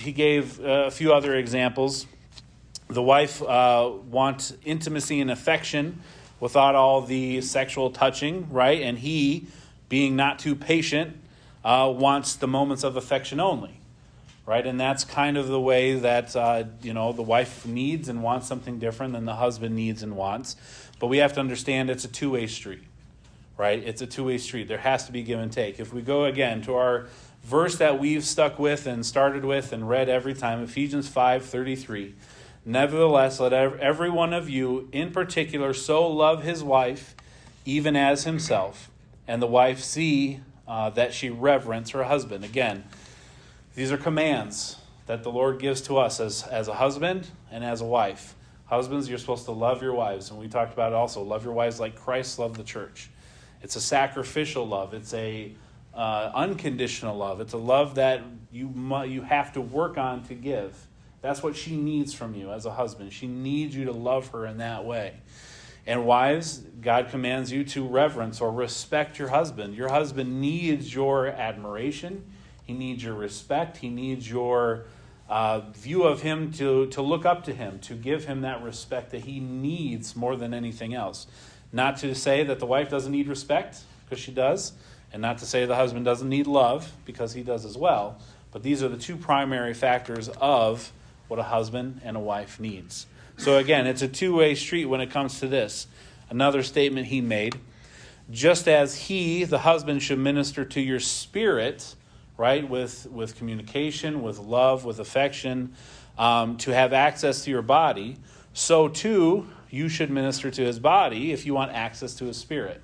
he gave a few other examples. The wife wants intimacy and affection without all the sexual touching, right? And he, being not too patient, wants the moments of affection only, right? And that's kind of the way that, the wife needs and wants something different than the husband needs and wants. But we have to understand it's a two-way street, right? It's a two-way street. There has to be give and take. If we go again to our verse that we've stuck with and started with and read every time, Ephesians 5:33, nevertheless, let every one of you in particular so love his wife, even as himself, and the wife see that she reverence her husband. Again, these are commands that the Lord gives to us as a husband and as a wife. Husbands, you're supposed to love your wives. And we talked about it also. Love your wives like Christ loved the church. It's a sacrificial love. It's a unconditional love. It's a love that you have to work on to give. That's what she needs from you as a husband. She needs you to love her in that way. And wives, God commands you to reverence or respect your husband. Your husband needs your admiration. He needs your respect. He needs your view of him to look up to him, to give him that respect that he needs more than anything else. Not to say that the wife doesn't need respect, because she does, and not to say the husband doesn't need love, because he does as well. But these are the two primary factors of what a husband and a wife needs. So again, it's a two-way street when it comes to this. Another statement he made, just as he, the husband, should minister to your spirit, right, with communication, with love, with affection, to have access to your body, so too you should minister to his body if you want access to his spirit.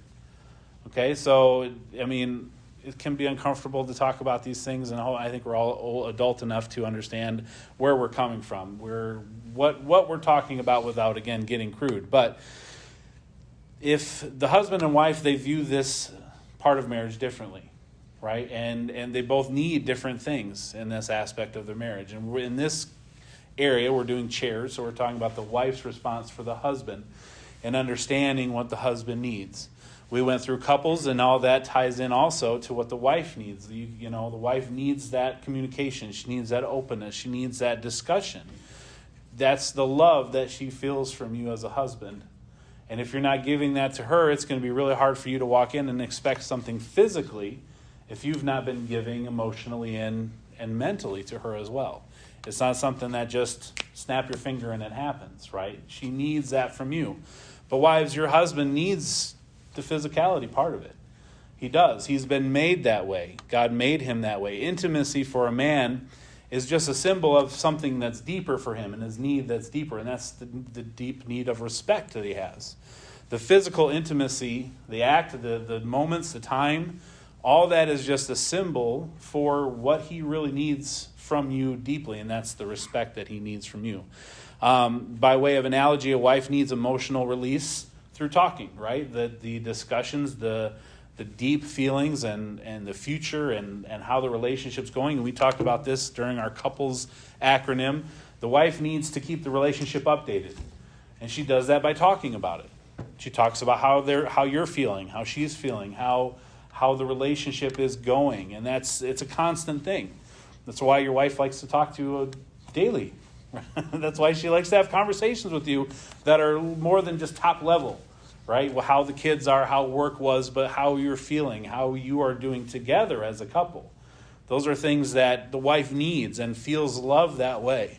Okay, so, I mean, it can be uncomfortable to talk about these things, and I think we're all adult enough to understand where we're coming from. What we're talking about without, again, getting crude. But if the husband and wife, they view this part of marriage differently, right? And they both need different things in this aspect of their marriage. And in this area, we're doing chairs, so we're talking about the wife's response for the husband and understanding what the husband needs. We went through couples, and all that ties in also to what the wife needs. The wife needs that communication. She needs that openness. She needs that discussion. That's the love that she feels from you as a husband. And if you're not giving that to her, it's going to be really hard for you to walk in and expect something physically if you've not been giving emotionally and mentally to her as well. It's not something that just snap your finger and it happens, right? She needs that from you. But wives, your husband needs the physicality part of it. He does. He's been made that way. God made him that way. Intimacy for a man is just a symbol of something that's deeper for him and his need that's deeper, and that's the deep need of respect that he has. The physical intimacy, the act, the moments, the time, all that is just a symbol for what he really needs from you deeply, and that's the respect that he needs from you. By way of analogy, a wife needs emotional release through talking, right? The discussions, the deep feelings and the future and how the relationship's going. And we talked about this during our couples acronym. The wife needs to keep the relationship updated. And she does that by talking about it. She talks about how you're feeling, how she's feeling, how the relationship is going. And it's a constant thing. That's why your wife likes to talk to you daily. That's why she likes to have conversations with you that are more than just top level, right? Well, how the kids are, how work was, but how you're feeling, how you are doing together as a couple. Those are things that the wife needs and feels love that way.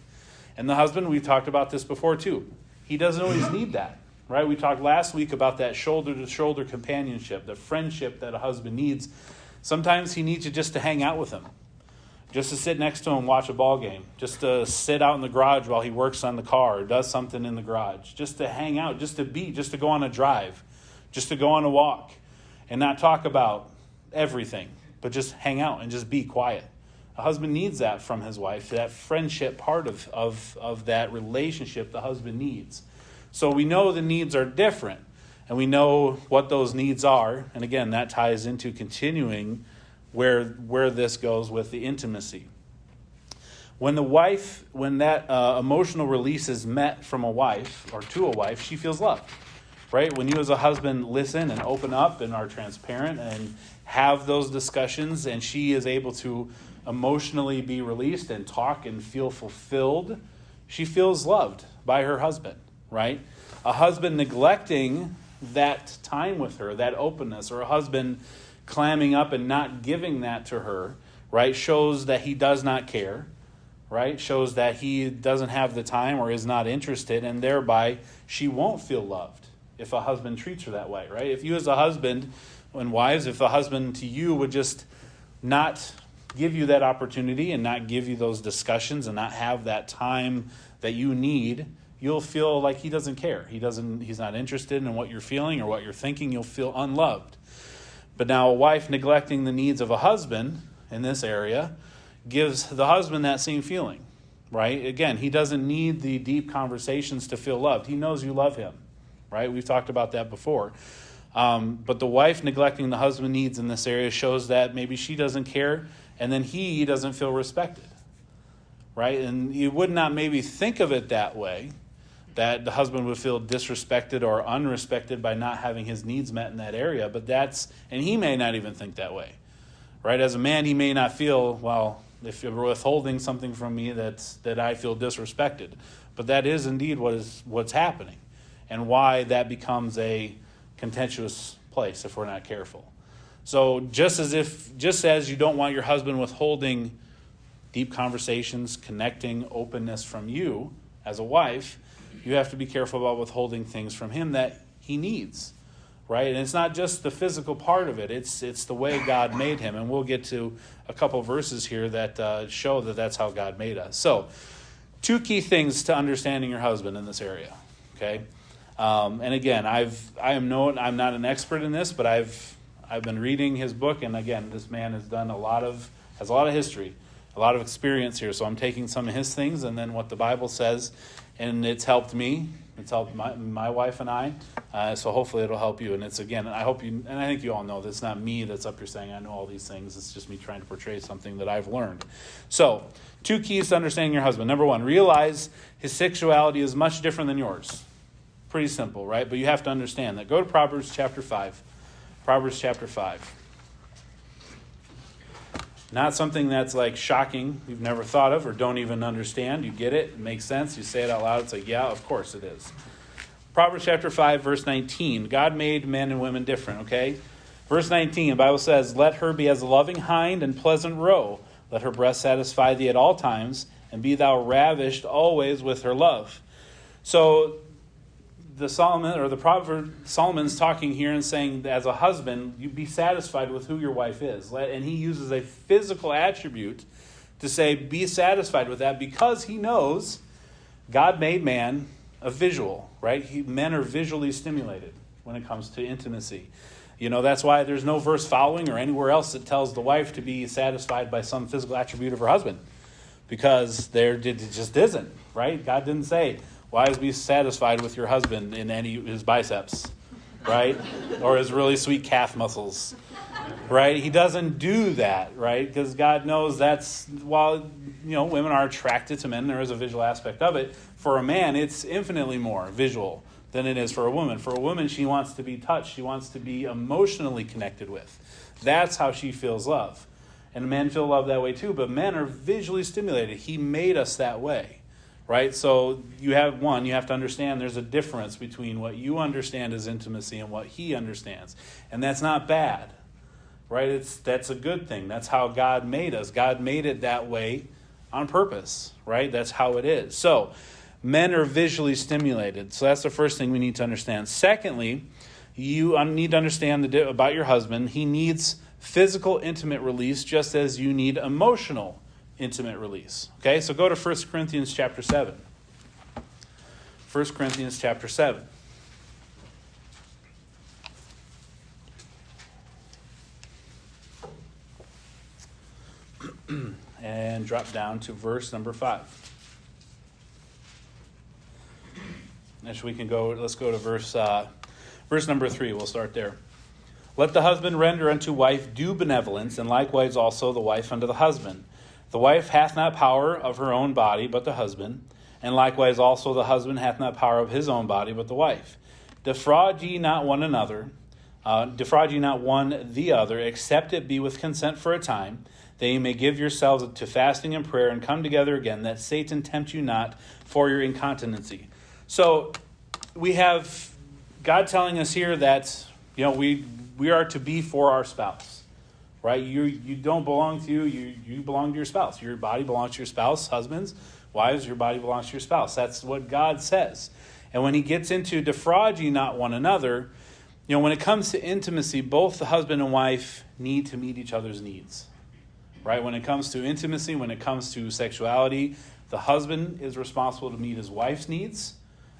And the husband, we talked about this before too. He doesn't always need that, right? We talked last week about that shoulder-to-shoulder companionship, the friendship that a husband needs. Sometimes he needs you just to hang out with him. Just to sit next to him and watch a ball game. Just to sit out in the garage while he works on the car or does something in the garage. Just to hang out, just to go on a drive. Just to go on a walk. And not talk about everything. But just hang out and just be quiet. A husband needs that from his wife. That friendship part of that relationship the husband needs. So we know the needs are different. And we know what those needs are. And again, that ties into continuing where this goes with the intimacy. When that emotional release is met from a wife or to a wife, she feels loved, right? When you as a husband listen and open up and are transparent and have those discussions, and she is able to emotionally be released and talk and feel fulfilled, she feels loved by her husband, right? A husband neglecting that time with her, that openness, or a husband clamming up and not giving that to her, right, shows that he does not care, right? Shows that he doesn't have the time or is not interested, and thereby she won't feel loved if a husband treats her that way, right? If you as a husband, and wives, if a husband to you would just not give you that opportunity and not give you those discussions and not have that time that you need, you'll feel like he doesn't care. He's not interested in what you're feeling or what you're thinking. You'll feel unloved. But now a wife neglecting the needs of a husband in this area gives the husband that same feeling, right? Again, he doesn't need the deep conversations to feel loved. He knows you love him, right? We've talked about that before. But the wife neglecting the husband needs in this area shows that maybe she doesn't care, and then he doesn't feel respected, right? And you would not maybe think of it that way, that the husband would feel disrespected or unrespected by not having his needs met in that area. But and he may not even think that way, right? As a man, he may not feel, well, if you're withholding something from me, that I feel disrespected. But that is indeed what's happening, and why that becomes a contentious place if we're not careful. So just as you don't want your husband withholding deep conversations, connecting, openness from you as a wife, you have to be careful about withholding things from him that he needs, right? And it's not just the physical part of it, it's the way God made him. And we'll get to a couple verses here that show that that's how God made us. So 2 key things to understanding your husband in this area, okay? And again, I'm not an expert in this, but I've been reading his book, and again, this man has a lot of history, a lot of experience here. So I'm taking some of his things and then what the Bible says, and it's helped me. It's helped my wife and I. So hopefully it'll help you. And it's, again, I hope you, and I think you all know this. It's not me that's up here saying I know all these things. It's just me trying to portray something that I've learned. So 2 keys to understanding your husband. Number 1, realize his sexuality is much different than yours. Pretty simple, right? But you have to understand that. Go to Proverbs chapter 5. Proverbs chapter 5. Not something that's like shocking, you've never thought of or don't even understand. You get it. It makes sense. You say it out loud. It's like, yeah, of course it is. Proverbs chapter 5, verse 19. God made men and women different, okay? Verse 19, the Bible says, let her be as a loving hind and pleasant roe. Let her breast satisfy thee at all times, and be thou ravished always with her love. So Solomon's talking here and saying that as a husband, you be satisfied with who your wife is. And he uses a physical attribute to say, be satisfied with that, because he knows God made man a visual, right? Men are visually stimulated when it comes to intimacy. You know, that's why there's no verse following or anywhere else that tells the wife to be satisfied by some physical attribute of her husband, because it just isn't, right? God didn't say, wives, be satisfied with your husband in his biceps, right? Or his really sweet calf muscles, right? He doesn't do that, right? Because God knows while women are attracted to men, there is a visual aspect of it. For a man, it's infinitely more visual than it is for a woman. For a woman, she wants to be touched. She wants to be emotionally connected with. That's how she feels love. And men feel love that way too, but men are visually stimulated. He made us that way. Right? So you have to understand there's a difference between what you understand as intimacy and what he understands. And that's not bad. Right? That's a good thing. That's how God made us. God made it that way on purpose. Right? That's how it is. So men are visually stimulated. So that's the first thing we need to understand. Secondly, you need to understand about your husband. He needs physical, intimate release just as you need emotional intimate release. Okay, so go to 1 Corinthians chapter 7. 1 Corinthians chapter 7. And drop down to verse number 5. Actually, let's go to verse number 3. We'll start there. Let the husband render unto wife due benevolence, and likewise also the wife unto the husband. The wife hath not power of her own body, but the husband. And likewise also the husband hath not power of his own body, but the wife. Defraud ye not one another, defraud ye not one the other, except it be with consent for a time, that you may give yourselves to fasting and prayer and come together again, that Satan tempt you not for your incontinency. So we have God telling us here that, we are to be for our spouse, right? You don't belong to you belong to your spouse. Your body belongs to your spouse. Husbands, wives, your body belongs to your spouse. That's what God says. And when he gets into defraud ye not one another, when it comes to intimacy, both the husband and wife need to meet each other's needs, right? When it comes to intimacy, when it comes to sexuality, the husband is responsible to meet his wife's needs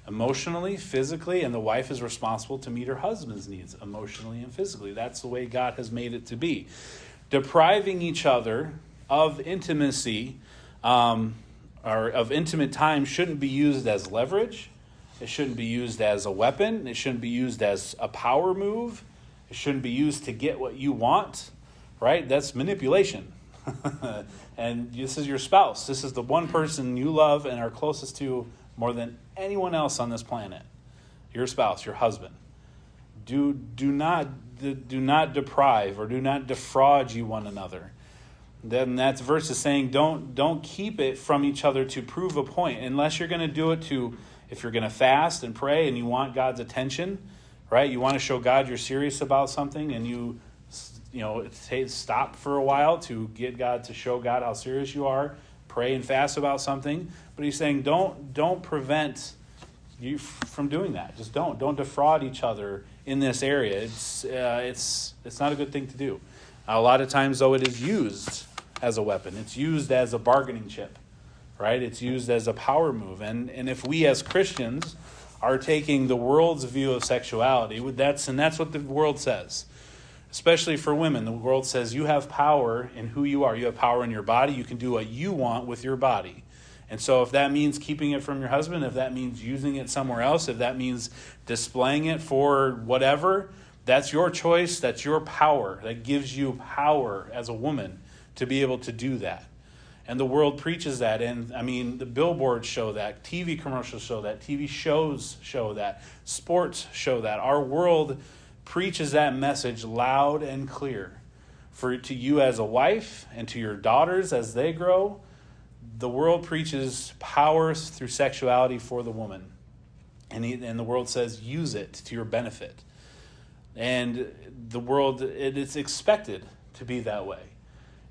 emotionally, physically, and the wife is responsible to meet her husband's needs emotionally and physically. That's the way God has made it to be. Depriving each other of intimacy or of intimate time shouldn't be used as leverage. It shouldn't be used as a weapon. It shouldn't be used as a power move. It shouldn't be used to get what you want, right? That's manipulation. And this is your spouse. This is the one person you love and are closest to more than anyone else on this planet. Your spouse, your husband. Do not deprive or do not defraud you one another. Then that verse is saying don't keep it from each other to prove a point, unless you're going to do it if you're going to fast and pray and you want God's attention, right? You want to show God you're serious about something, and you stop for a while to get God, to show God how serious you are, pray and fast about something. But he's saying don't prevent you from doing that. Just don't defraud each other in this area. It's not a good thing to do. A lot of times, though, it is used as a weapon. It's used as a bargaining chip, right? It's used as a power move. And if we as Christians are taking the world's view of sexuality, that's what the world says. Especially for women, the world says you have power in who you are. You have power in your body. You can do what you want with your body. And so if that means keeping it from your husband, if that means using it somewhere else, if that means displaying it for whatever, that's your choice. That's your power. That gives you power as a woman to be able to do that. And the world preaches that. And the billboards show that. TV commercials show that. TV shows show that. Sports show that. Our world preaches that message loud and clear to you as a wife and to your daughters as they grow. The world preaches powers through sexuality for the woman, and the world says use it to your benefit. And the world, it's expected to be that way.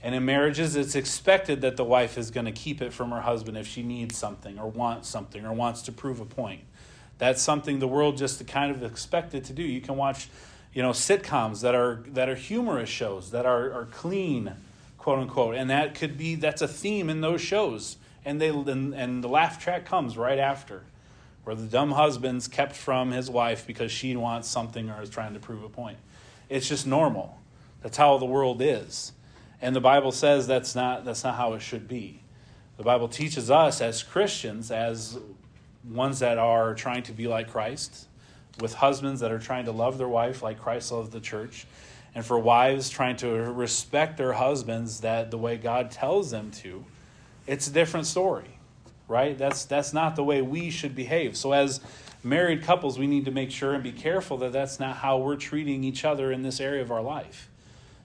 And in marriages, it's expected that the wife is going to keep it from her husband if she needs something or wants to prove a point. That's something the world just kind of expected to do. You can watch, sitcoms that are humorous shows that are clean, quote unquote, and that's a theme in those shows. And the laugh track comes right after, where the dumb husband's kept from his wife because she wants something or is trying to prove a point. It's just normal. That's how the world is. And the Bible says that's not how it should be. The Bible teaches us as Christians, as ones that are trying to be like Christ, with husbands that are trying to love their wife like Christ loved the church, and for wives trying to respect their husbands that the way God tells them to. It's a different story, right? That's not the way we should behave. So as married couples, we need to make sure and be careful that that's not how we're treating each other in this area of our life.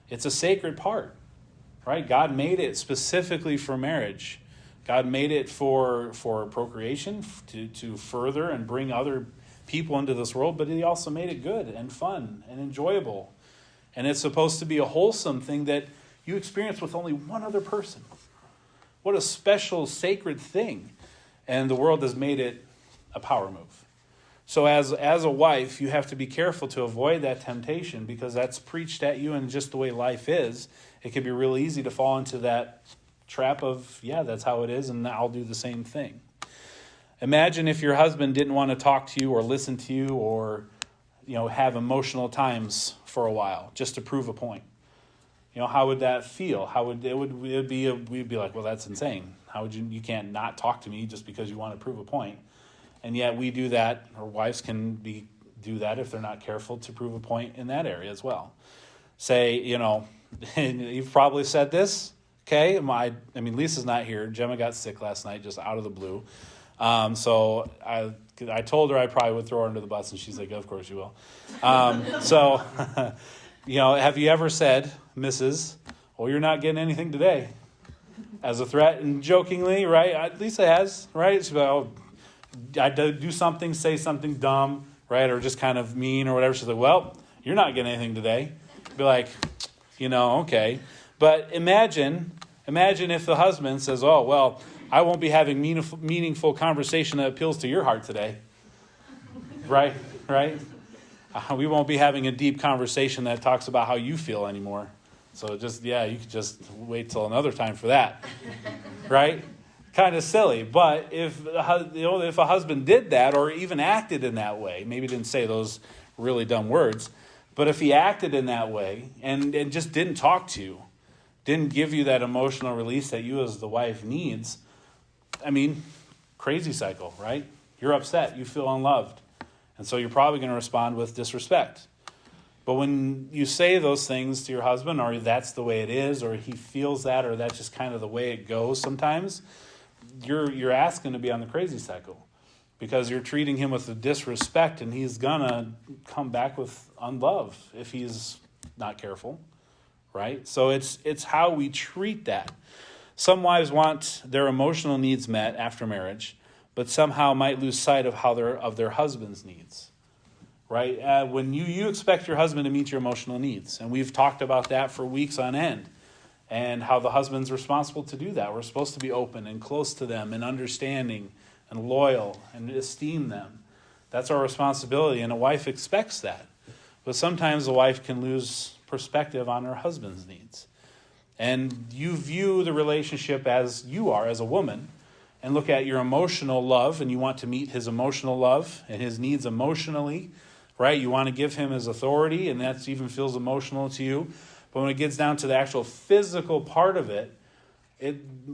It's a sacred part, right? God made it specifically for marriage. God made it for procreation, to further and bring other people into this world, but he also made it good and fun and enjoyable. And it's supposed to be a wholesome thing that you experience with only one other person. What a special, sacred thing. And the world has made it a power move. So as a wife, you have to be careful to avoid that temptation, because that's preached at you, and just the way life is, it can be real easy to fall into that trap of, that's how it is, and I'll do the same thing. Imagine if your husband didn't want to talk to you or listen to you or, have emotional times for a while just to prove a point. How would that feel? We'd be like, well, that's insane. How would you can't not talk to me just because you want to prove a point. And yet we do that, or wives can do that if they're not careful to prove a point in that area as well. Say, you've probably said this, okay? Lisa's not here. Gemma got sick last night, just out of the blue. So I told her I probably would throw her under the bus, and she's like, of course you will. Have you ever said, Mrs., well, you're not getting anything today. As a threat, and jokingly, right? Lisa has, right? She's like, oh, I do something, say something dumb, right? Or just kind of mean or whatever. She's like, well, you're not getting anything today. Be like, okay. But imagine if the husband says, oh, well, I won't be having meaningful conversation that appeals to your heart today. Right? We won't be having a deep conversation that talks about how you feel anymore. So you could just wait till another time for that. Right? Kind of silly. But if a husband did that or even acted in that way, maybe didn't say those really dumb words, but if he acted in that way and just didn't talk to you, didn't give you that emotional release that you as the wife needs, crazy cycle, right? You're upset. You feel unloved. And so you're probably going to respond with disrespect. But when you say those things to your husband, or that's the way it is, or he feels that, or that's just kind of the way it goes sometimes, you're asking to be on the crazy cycle because you're treating him with a disrespect, and he's going to come back with unlove if he's not careful, right? So it's how we treat that. Some wives want their emotional needs met after marriage, but somehow might lose sight of their husband's needs. Right? When you expect your husband to meet your emotional needs. And we've talked about that for weeks on end. And how the husband's responsible to do that. We're supposed to be open and close to them and understanding and loyal and esteem them. That's our responsibility. And a wife expects that. But sometimes a wife can lose perspective on her husband's needs. And you view the relationship as you are, as a woman, and look at your emotional love, and you want to meet his emotional love and his needs emotionally. Right? You want to give him his authority, and that even feels emotional to you. But when it gets down to the actual physical part of it,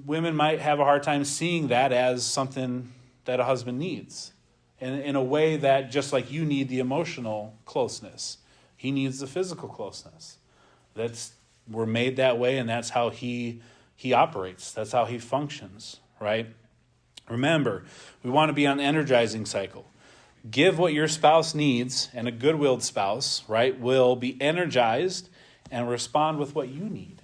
women might have a hard time seeing that as something that a husband needs. And in a way that just like you need the emotional closeness, he needs the physical closeness. We're made that way, and that's how he operates. That's how he functions, right? Remember, we want to be on the energizing cycle. Give what your spouse needs, and a good-willed spouse, right, will be energized and respond with what you need,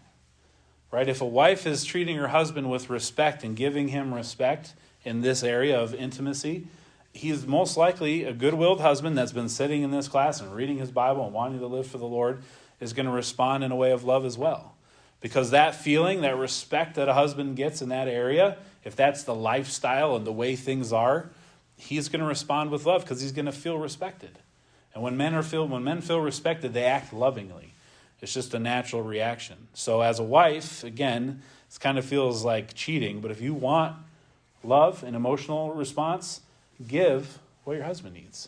right? If a wife is treating her husband with respect and giving him respect in this area of intimacy, he's most likely a good-willed husband that's been sitting in this class and reading his Bible and wanting to live for the Lord is going to respond in a way of love as well. Because that feeling, that respect that a husband gets in that area, if that's the lifestyle and the way things are, he's going to respond with love because he's going to feel respected. And when men feel respected, they act lovingly. It's just a natural reaction. So as a wife, again, it kind of feels like cheating. But if you want love and emotional response, give what your husband needs.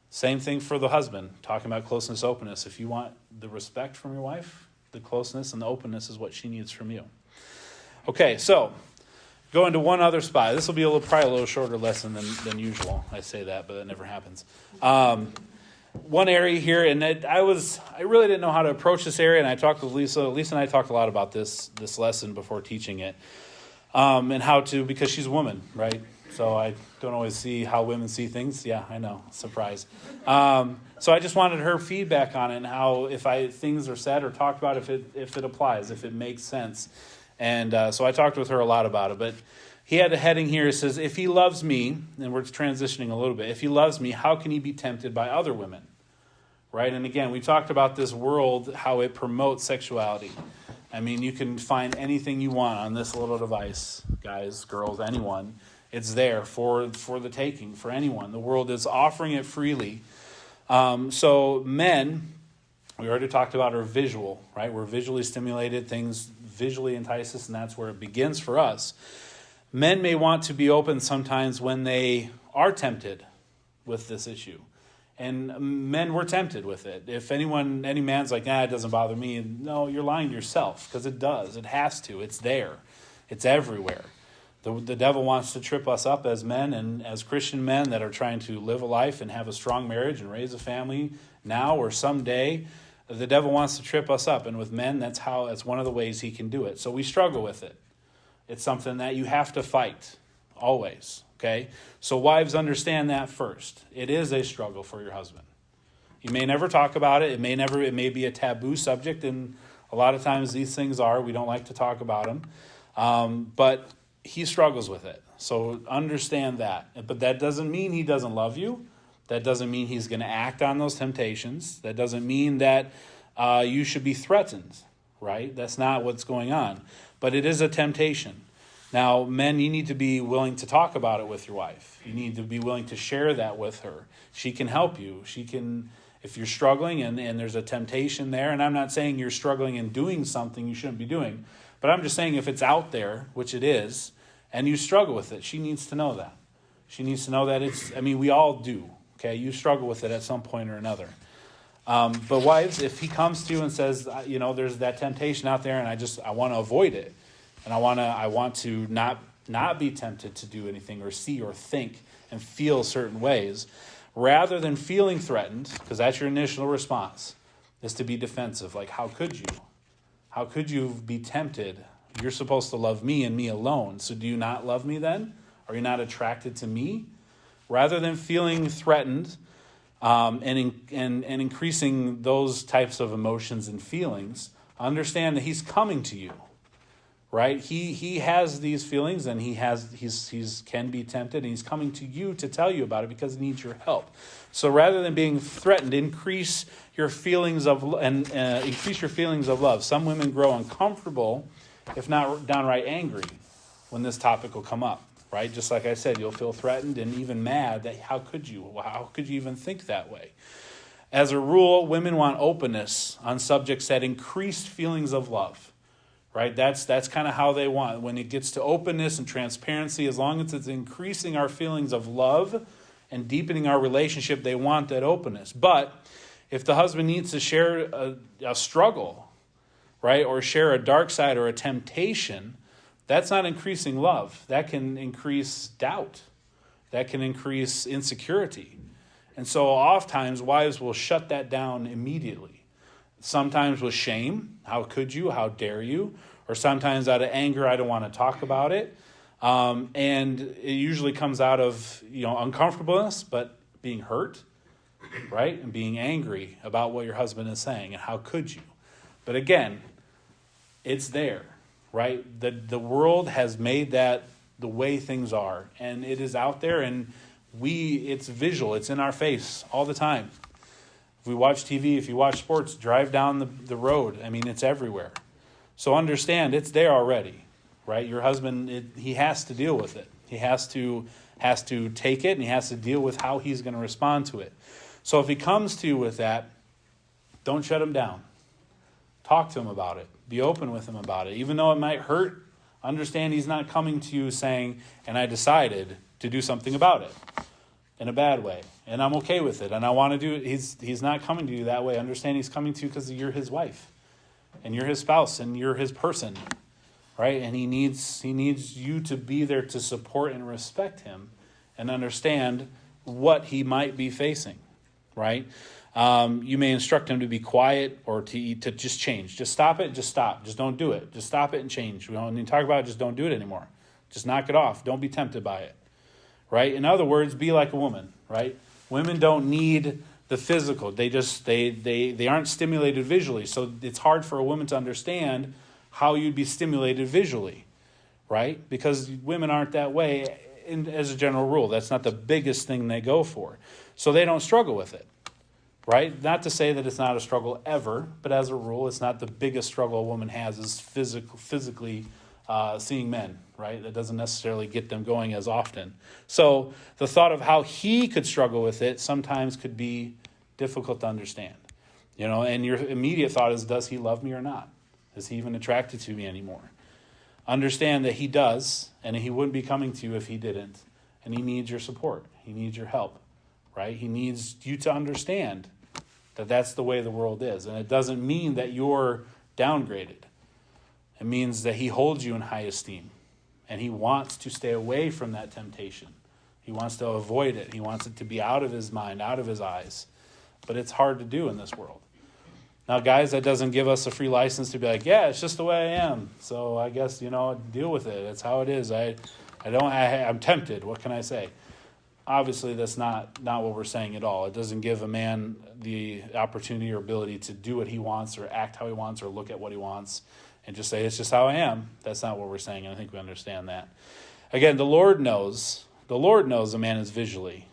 Same thing for the husband, talking about closeness, openness. If you want the respect from your wife, the closeness and the openness is what she needs from you. Okay, so go into one other spot. This will be probably a little shorter lesson than usual. I say that, but that never happens. One area here, and I really didn't know how to approach this area, and I talked with Lisa. Lisa and I talked a lot about this lesson before teaching it, and how to, because she's a woman, right? So I don't always see how women see things. Yeah, I know. Surprise. So I just wanted her feedback on it and how things are said or talked about, if it applies, if it makes sense. And so I talked with her a lot about it. But he had a heading here. It says, if he loves me, and we're transitioning a little bit, if he loves me, how can he be tempted by other women? Right? And again, we talked about this world, how it promotes sexuality. I mean, you can find anything you want on this little device, guys, girls, anyone. It's there for the taking, for anyone. The world is offering it freely. So men, we already talked about, are visual, right? We're visually stimulated. Things visually entice us, and that's where it begins for us. Men may want to be open sometimes when they are tempted with this issue. And men were tempted with it. If any man's like, it doesn't bother me. No, you're lying to yourself, because it does. It has to. It's there. It's everywhere. The devil wants to trip us up as men and as Christian men that are trying to live a life and have a strong marriage and raise a family now or someday. The devil wants to trip us up. And with men, that's one of the ways he can do it. So we struggle with it. It's something that you have to fight always. Okay? So wives, understand that first. It is a struggle for your husband. You may never talk about it. It may be a taboo subject in A lot of times these things are, we don't like to talk about them, but he struggles with it. So understand that. But that doesn't mean he doesn't love you. That doesn't mean he's going to act on those temptations. That doesn't mean that you should be threatened, right? That's not what's going on. But it is a temptation. Now, men, you need to be willing to talk about it with your wife. You need to be willing to share that with her. She can help you. She can, if you're struggling and there's a temptation there, and I'm not saying you're struggling and doing something you shouldn't be doing, but I'm just saying if it's out there, which it is, and you struggle with it, she needs to know that. She needs to know that we all do, okay? You struggle with it at some point or another. But wives, if he comes to you and says, there's that temptation out there and I want to avoid it, and I want to not be tempted to do anything or see or think and feel certain ways, rather than feeling threatened, because that's your initial response, is to be defensive. Like, how could you? How could you be tempted? You're supposed to love me and me alone. So do you not love me then? Are you not attracted to me? Rather than feeling threatened and increasing those types of emotions and feelings, understand that he's coming to you, right? He has these feelings and he's can be tempted, and he's coming to you to tell you about it because he needs your help. So rather than being threatened, increase your feelings of love. Some women grow uncomfortable, if not downright angry, when this topic will come up, right? Just like I said, you'll feel threatened and even mad that how could you even think that way? As a rule, women want openness on subjects that increase feelings of love, right? That's kind of how they want. When it gets to openness and transparency, as long as it's increasing our feelings of love and deepening our relationship, they want that openness. But if the husband needs to share a struggle, right, or share a dark side or a temptation, that's not increasing love. That can increase doubt. That can increase insecurity. And so oftentimes wives will shut that down immediately. Sometimes with shame, how could you, how dare you? Or sometimes out of anger, I don't want to talk about it. And it usually comes out of uncomfortableness, but being hurt, right? And being angry about what your husband is saying and how could you? But again, it's there, right? The world has made that the way things are, and it is out there, and it's visual. It's in our face all the time. If we watch TV, if you watch sports, drive down the road. It's everywhere. So understand, it's there already, right? Your husband, he has to deal with it. He has to take it, and he has to deal with how he's going to respond to it. So if he comes to you with that, don't shut him down. Talk to him about it. Be open with him about it. Even though it might hurt, understand he's not coming to you saying, and I decided to do something about it in a bad way, and I'm okay with it, and I want to do it. He's not coming to you that way. Understand he's coming to you because you're his wife, and you're his spouse, and you're his person, right? And he needs you to be there to support and respect him and understand what he might be facing, right? You may instruct him to be quiet or to just change. Just stop it. Just stop. Just don't do it. Just stop it and change. We don't need to talk about it. Just don't do it anymore. Just knock it off. Don't be tempted by it, right? In other words, be like a woman, right? Women don't need the physical. They aren't stimulated visually. So it's hard for a woman to understand how you'd be stimulated visually, right? Because women aren't that way as a general rule. That's not the biggest thing they go for. So they don't struggle with it. Right? Not to say that it's not a struggle ever, but as a rule, it's not the biggest struggle a woman has is physically seeing men, right? That doesn't necessarily get them going as often. So the thought of how he could struggle with it sometimes could be difficult to understand. And your immediate thought is, does he love me or not? Is he even attracted to me anymore? Understand that he does, and he wouldn't be coming to you if he didn't. And he needs your support. He needs your help, right? He needs you to understand that that's the way the world is. And it doesn't mean that you're downgraded. It means that he holds you in high esteem. And he wants to stay away from that temptation. He wants to avoid it. He wants it to be out of his mind, out of his eyes. But it's hard to do in this world. Now, guys, that doesn't give us a free license to be like, yeah, it's just the way I am. So I guess, deal with it. That's how it is. I'm tempted. What can I say? obviously that's not what we're saying at all. It doesn't give a man the opportunity or ability to do what he wants or act how he wants or look at what he wants and just say, it's just how I am. That's not what we're saying, and I think we understand that. Again, the Lord knows a man is visually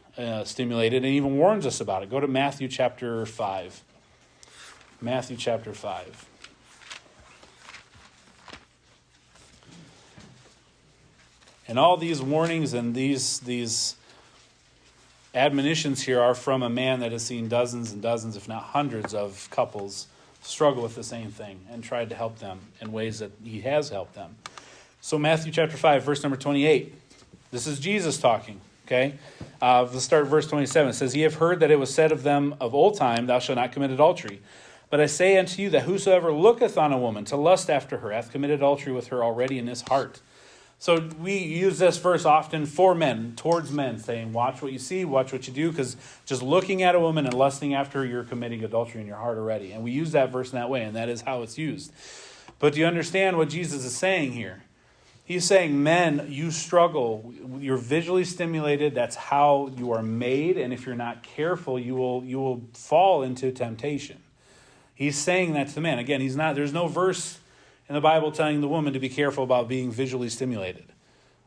stimulated and even warns us about it. Go to Matthew chapter 5. Matthew chapter 5. And all these warnings and these admonitions here are from a man that has seen dozens and dozens, if not hundreds, of couples struggle with the same thing and tried to help them in ways that he has helped them. So Matthew chapter 5, verse number 28. This is Jesus talking, okay? Let's start at verse 27. It says, "Ye have heard that it was said of them of old time, Thou shalt not commit adultery. But I say unto you that whosoever looketh on a woman to lust after her hath committed adultery with her already in his heart." So we use this verse often for men, towards men, saying, watch what you see, watch what you do, because just looking at a woman and lusting after her, you're committing adultery in your heart already. And we use that verse in that way, and that is how it's used. But do you understand what Jesus is saying here? He's saying, men, you struggle. You're visually stimulated. That's how you are made. And if you're not careful, you will fall into temptation. He's saying that to the man. Again, there's no verse in the Bible telling the woman to be careful about being visually stimulated,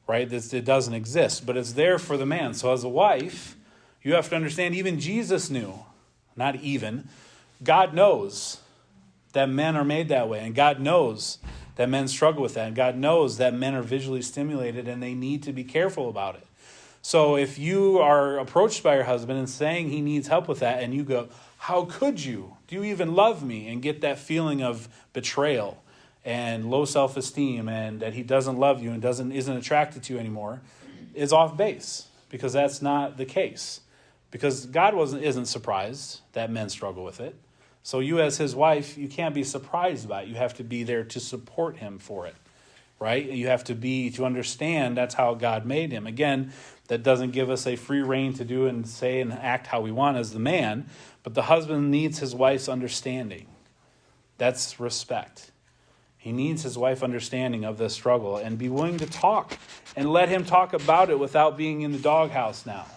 right? It doesn't exist, but it's there for the man. So as a wife, you have to understand, even Jesus knew, not even, God knows that men are made that way, and God knows that men struggle with that, and God knows that men are visually stimulated, and they need to be careful about it. So if you are approached by your husband and saying he needs help with that, and you go, how could you? Do you even love me? And get that feeling of betrayal and low self-esteem and that he doesn't love you and isn't attracted to you anymore, is off base, because that's not the case. Because God isn't surprised that men struggle with it. So you as his wife, you can't be surprised by it. You have to be there to support him for it, right? You have to understand that's how God made him. Again, that doesn't give us a free rein to do and say and act how we want as the man, but the husband needs his wife's understanding. That's respect. He needs his wife understanding of the struggle and be willing to talk and let him talk about it without being in the doghouse now,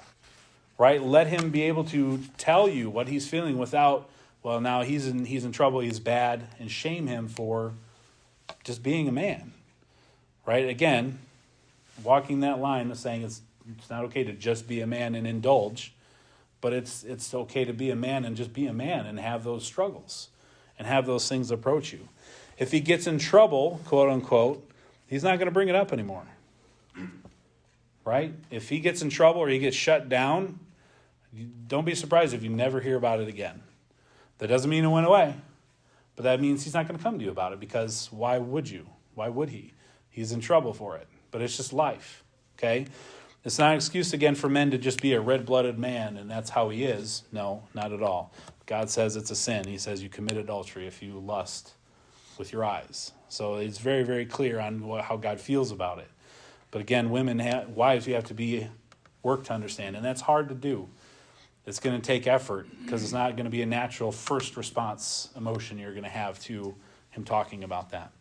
right? Let him be able to tell you what he's feeling without, well, now he's in trouble, he's bad, and shame him for just being a man, right? Again, walking that line of saying it's not okay to just be a man and indulge, but it's okay to be a man and just be a man and have those struggles and have those things approach you. If he gets in trouble, quote unquote, he's not going to bring it up anymore, right? If he gets in trouble or he gets shut down, don't be surprised if you never hear about it again. That doesn't mean it went away, but that means he's not going to come to you about it, because why would you? Why would he? He's in trouble for it, but it's just life, okay? It's not an excuse, again, for men to just be a red-blooded man, and that's how he is. No, not at all. God says it's a sin. He says you commit adultery if you lust with your eyes. So it's very, very clear on how God feels about it. But again, wives, you have to be work to understand, and that's hard to do. It's going to take effort, because it's not going to be a natural first response emotion you're going to have to him talking about that.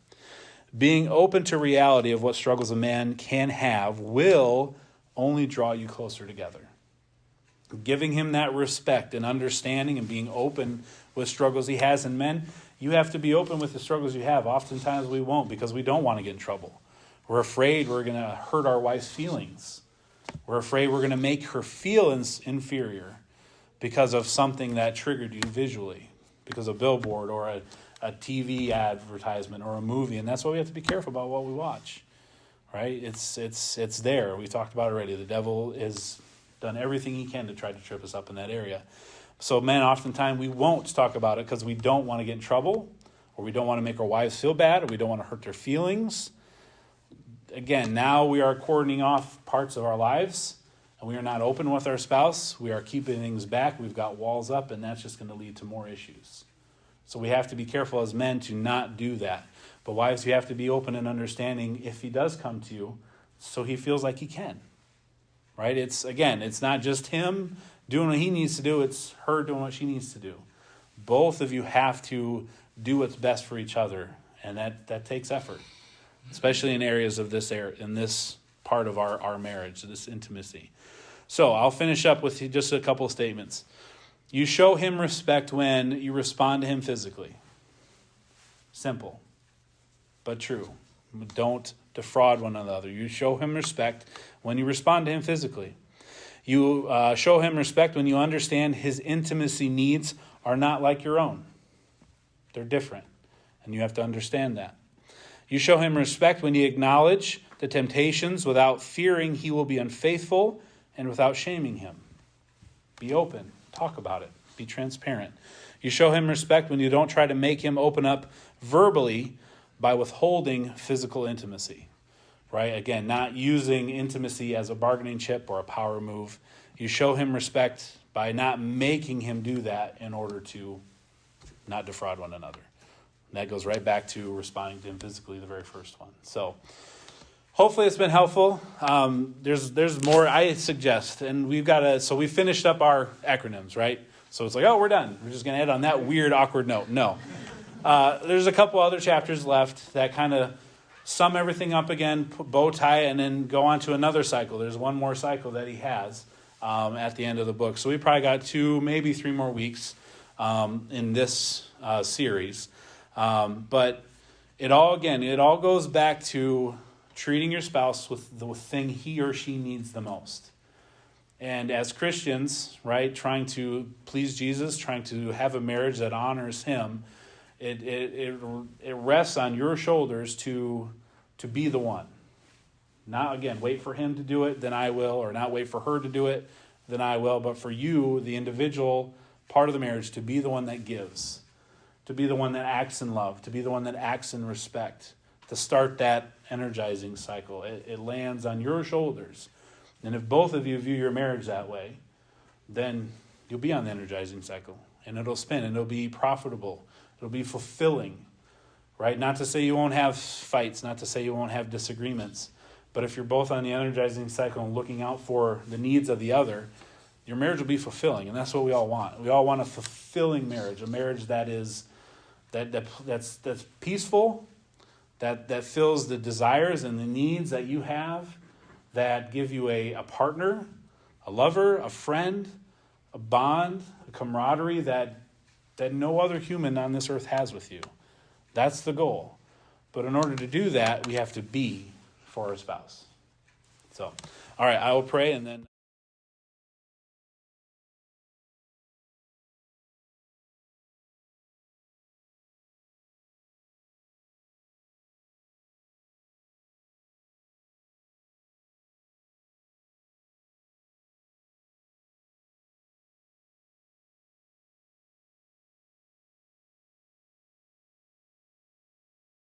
Being open to reality of what struggles a man can have will only draw you closer together. Giving him that respect and understanding and being open with struggles he has. And men, you have to be open with the struggles you have. Oftentimes we won't, because we don't want to get in trouble. We're afraid we're going to hurt our wife's feelings. We're afraid we're going to make her feel inferior because of something that triggered you visually, because of a billboard or a TV advertisement or a movie. And that's why we have to be careful about what we watch, right? It's there. We talked about it already. The devil has done everything he can to try to trip us up in that area. So men, oftentimes we won't talk about it because we don't want to get in trouble, or we don't want to make our wives feel bad, or we don't want to hurt their feelings. Again, now we are cordoning off parts of our lives, and we are not open with our spouse. We are keeping things back. We've got walls up, and that's just going to lead to more issues. So we have to be careful as men to not do that. But wives, you have to be open and understanding if he does come to you, so he feels like he can. Right? It's not just him doing what he needs to do. It's her doing what she needs to do. Both of you have to do what's best for each other, and that takes effort, especially in areas of in this part of our marriage, this intimacy. So I'll finish up with just a couple of statements. You show him respect when you respond to him physically. Simple, but true. Don't defraud one another. You show him respect when you respond to him physically. You show him respect when you understand his intimacy needs are not like your own. They're different, and you have to understand that. You show him respect when you acknowledge the temptations without fearing he will be unfaithful and without shaming him. Be open. Talk about it. Be transparent. You show him respect when you don't try to make him open up verbally by withholding physical intimacy. Right? Again, not using intimacy as a bargaining chip or a power move. You show him respect by not making him do that in order to not defraud one another. And that goes right back to responding to him physically, the very first one. So hopefully it's been helpful. There's more I suggest, and we finished up our acronyms, right? So it's like, oh, we're done. We're just going to end on that weird, awkward note. No. There's a couple other chapters left that kind of sum everything up again, bow tie, and then go on to another cycle. There's one more cycle that he has at the end of the book. So we probably got 2, maybe 3 more weeks in this series. But it all goes back to treating your spouse with the thing he or she needs the most. And as Christians, right, trying to please Jesus, trying to have a marriage that honors him, it rests on your shoulders to be the one. Not, again, wait for him to do it, then I will, or not wait for her to do it, then I will, but for you, the individual part of the marriage, to be the one that gives, to be the one that acts in love, to be the one that acts in respect, to start that energizing cycle. It lands on your shoulders. And if both of you view your marriage that way, then you'll be on the energizing cycle. And it'll spin, and it'll be profitable. It'll be fulfilling, right? Not to say you won't have fights, not to say you won't have disagreements. But if you're both on the energizing cycle and looking out for the needs of the other, your marriage will be fulfilling. And that's what we all want. We all want a fulfilling marriage, a marriage that is that's peaceful, that fills the desires and the needs that you have, that give you a partner, a lover, a friend, a bond, a camaraderie that no other human on this earth has with you. That's the goal. But in order to do that, we have to be for our spouse. So, all right, I will pray and then...